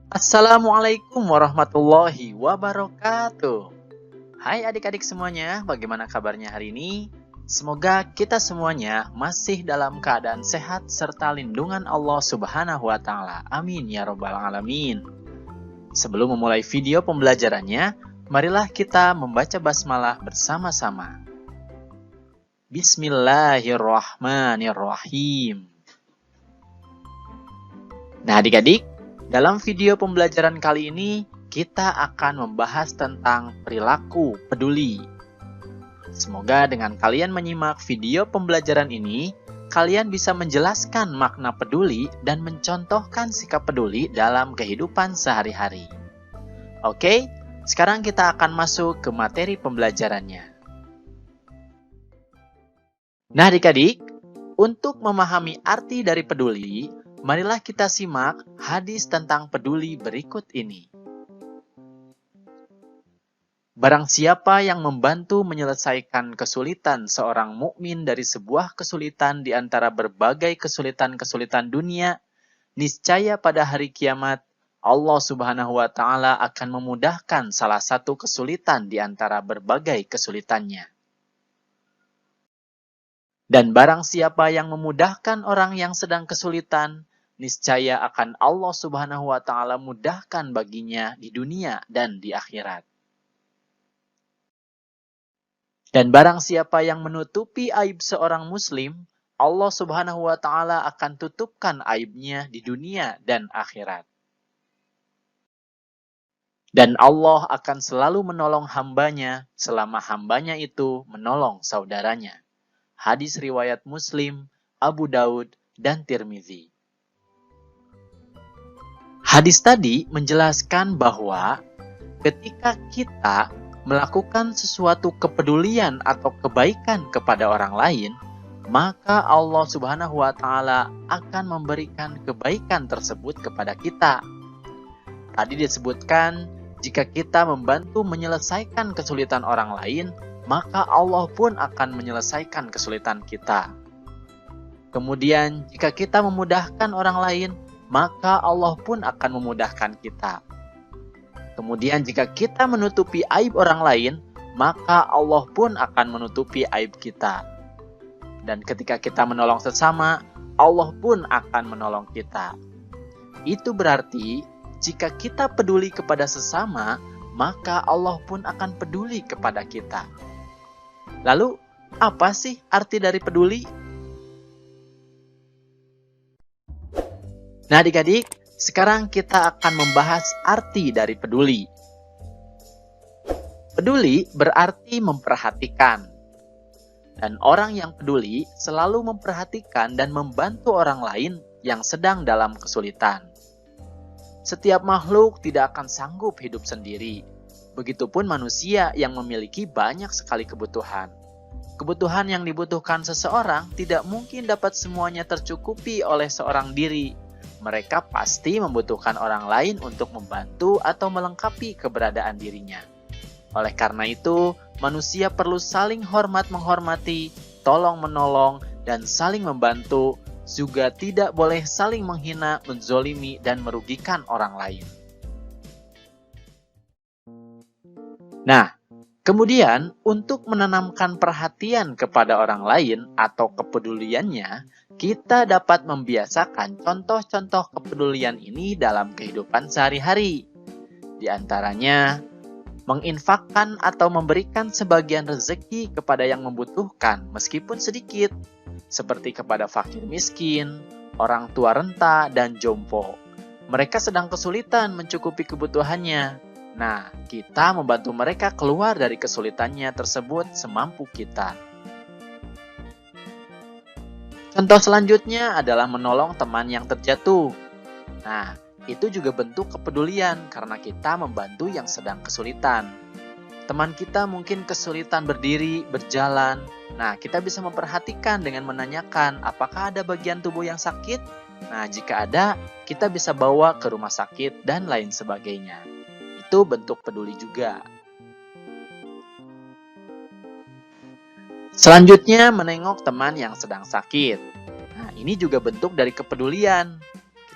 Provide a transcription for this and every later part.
Assalamualaikum warahmatullahi wabarakatuh. Hai adik-adik semuanya, bagaimana kabarnya hari ini? Semoga kita semuanya masih dalam keadaan sehat serta lindungan Allah Subhanahu wa Ta'ala. Amin ya Rabbal 'Alamin. Sebelum memulai video pembelajarannya, marilah kita membaca basmalah bersama-sama. Bismillahirrahmanirrahim. Nah adik-adik, dalam video pembelajaran kali ini, kita akan membahas tentang perilaku peduli. Semoga dengan kalian menyimak video pembelajaran ini, kalian bisa menjelaskan makna peduli dan mencontohkan sikap peduli dalam kehidupan sehari-hari. Oke, sekarang kita akan masuk ke materi pembelajarannya. Nah adik-adik, untuk memahami arti dari peduli, marilah kita simak hadis tentang peduli berikut ini. Barang siapa yang membantu menyelesaikan kesulitan seorang mukmin dari sebuah kesulitan di antara berbagai kesulitan-kesulitan dunia, niscaya pada hari kiamat Allah Subhanahu wa Ta'ala akan memudahkan salah satu kesulitan di antara berbagai kesulitannya. Dan barang siapa yang memudahkan orang yang sedang kesulitan, niscaya akan Allah Subhanahu wa Ta'ala mudahkan baginya di dunia dan di akhirat. Dan barang siapa yang menutupi aib seorang muslim, Allah Subhanahu wa Ta'ala akan tutupkan aibnya di dunia dan akhirat. Dan Allah akan selalu menolong hambanya selama hambanya itu menolong saudaranya. Hadis riwayat Muslim, Abu Daud, dan Tirmizi. Hadis tadi menjelaskan bahwa ketika kita melakukan sesuatu kepedulian atau kebaikan kepada orang lain, maka Allah Subhanahu wa Ta'ala akan memberikan kebaikan tersebut kepada kita. Tadi disebutkan, jika kita membantu menyelesaikan kesulitan orang lain, maka Allah pun akan menyelesaikan kesulitan kita. Kemudian, jika kita memudahkan orang lain, maka Allah pun akan memudahkan kita. Kemudian, jika kita menutupi aib orang lain, maka Allah pun akan menutupi aib kita. Dan ketika kita menolong sesama, Allah pun akan menolong kita. Itu berarti, jika kita peduli kepada sesama, maka Allah pun akan peduli kepada kita. Lalu, apa sih arti dari peduli? Nah adik-adik, sekarang kita akan membahas arti dari peduli. Peduli berarti memperhatikan. Dan orang yang peduli selalu memperhatikan dan membantu orang lain yang sedang dalam kesulitan. Setiap makhluk tidak akan sanggup hidup sendiri. Begitupun manusia yang memiliki banyak sekali kebutuhan. Kebutuhan yang dibutuhkan seseorang tidak mungkin dapat semuanya tercukupi oleh seorang diri. Mereka pasti membutuhkan orang lain untuk membantu atau melengkapi keberadaan dirinya. Oleh karena itu, manusia perlu saling hormat-menghormati, tolong-menolong, dan saling membantu, juga tidak boleh saling menghina, menzolimi, dan merugikan orang lain. Nah, kemudian untuk menanamkan perhatian kepada orang lain atau kepeduliannya, kita dapat membiasakan contoh-contoh kepedulian ini dalam kehidupan sehari-hari. Di antaranya, menginfakkan atau memberikan sebagian rezeki kepada yang membutuhkan meskipun sedikit, seperti kepada fakir miskin, orang tua renta, dan jompo. Mereka sedang kesulitan mencukupi kebutuhannya. Nah, kita membantu mereka keluar dari kesulitannya tersebut semampu kita. Contoh selanjutnya adalah menolong teman yang terjatuh. Nah, itu juga bentuk kepedulian karena kita membantu yang sedang kesulitan. Teman kita mungkin kesulitan berdiri, berjalan. Nah, kita bisa memperhatikan dengan menanyakan apakah ada bagian tubuh yang sakit? Nah, jika ada, kita bisa bawa ke rumah sakit dan lain sebagainya. Itu bentuk peduli juga. Selanjutnya, menengok teman yang sedang sakit. Nah, ini juga bentuk dari kepedulian.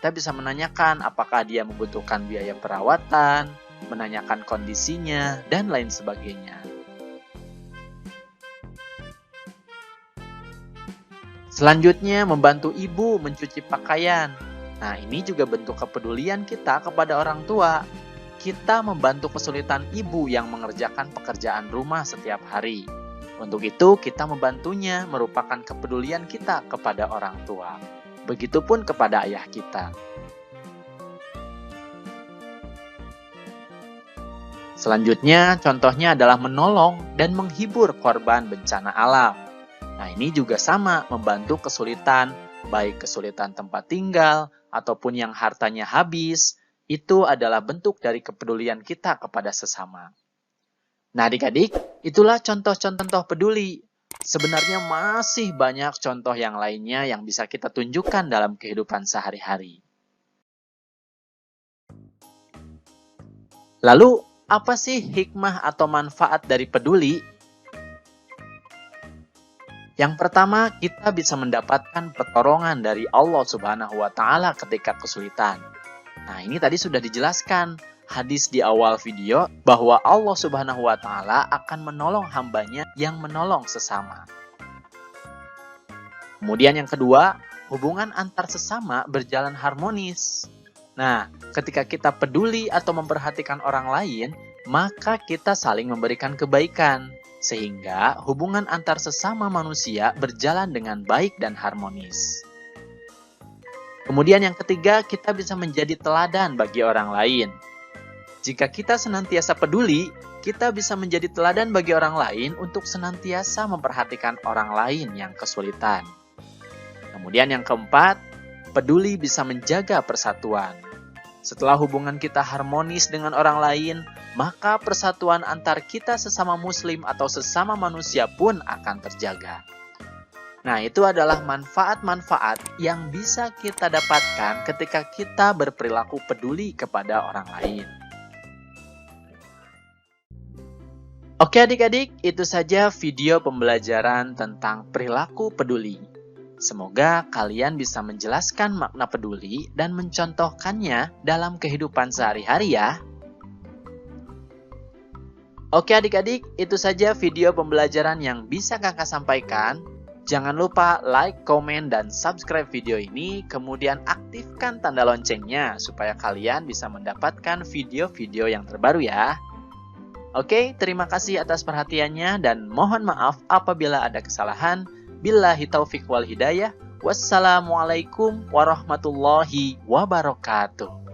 kita bisa menanyakan apakah dia membutuhkan biaya perawatan, menanyakan kondisinya, dan lain sebagainya. Selanjutnya, membantu ibu mencuci pakaian. Nah, ini juga bentuk kepedulian kita kepada orang tua. Kita membantu kesulitan ibu yang mengerjakan pekerjaan rumah setiap hari. Untuk itu, kita membantunya merupakan kepedulian kita kepada orang tua. Begitupun kepada ayah kita. Selanjutnya, contohnya adalah menolong dan menghibur korban bencana alam. Nah, ini juga sama, membantu kesulitan, baik kesulitan tempat tinggal, ataupun yang hartanya habis, itu adalah bentuk dari kepedulian kita kepada sesama. Nah, adik-adik, itulah contoh-contoh peduli. Sebenarnya masih banyak contoh yang lainnya yang bisa kita tunjukkan dalam kehidupan sehari-hari. Lalu, apa sih hikmah atau manfaat dari peduli? Yang pertama, kita bisa mendapatkan pertolongan dari Allah Subhanahu wa Ta'ala ketika kesulitan. Nah, ini tadi sudah dijelaskan hadis di awal video bahwa Allah Subhanahu wa Ta'ala akan menolong hambanya yang menolong sesama. Kemudian yang kedua, hubungan antar sesama berjalan harmonis. Nah, ketika kita peduli atau memperhatikan orang lain, maka kita saling memberikan kebaikan. Sehingga hubungan antar sesama manusia berjalan dengan baik dan harmonis. Kemudian yang ketiga, kita bisa menjadi teladan bagi orang lain. Jika kita senantiasa peduli, kita bisa menjadi teladan bagi orang lain untuk senantiasa memperhatikan orang lain yang kesulitan. Kemudian yang keempat, peduli bisa menjaga persatuan. Setelah hubungan kita harmonis dengan orang lain, maka persatuan antar kita sesama muslim atau sesama manusia pun akan terjaga. Nah, itu adalah manfaat-manfaat yang bisa kita dapatkan ketika kita berperilaku peduli kepada orang lain. Oke adik-adik, itu saja video pembelajaran tentang perilaku peduli. Semoga kalian bisa menjelaskan makna peduli dan mencontohkannya dalam kehidupan sehari-hari ya. Oke adik-adik, itu saja video pembelajaran yang bisa kakak sampaikan. Jangan lupa like, komen, dan subscribe video ini, kemudian aktifkan tanda loncengnya supaya kalian bisa mendapatkan video-video yang terbaru ya. Oke, terima kasih atas perhatiannya dan mohon maaf apabila ada kesalahan. Billahi taufiq wal hidayah. Wassalamualaikum warahmatullahi wabarakatuh.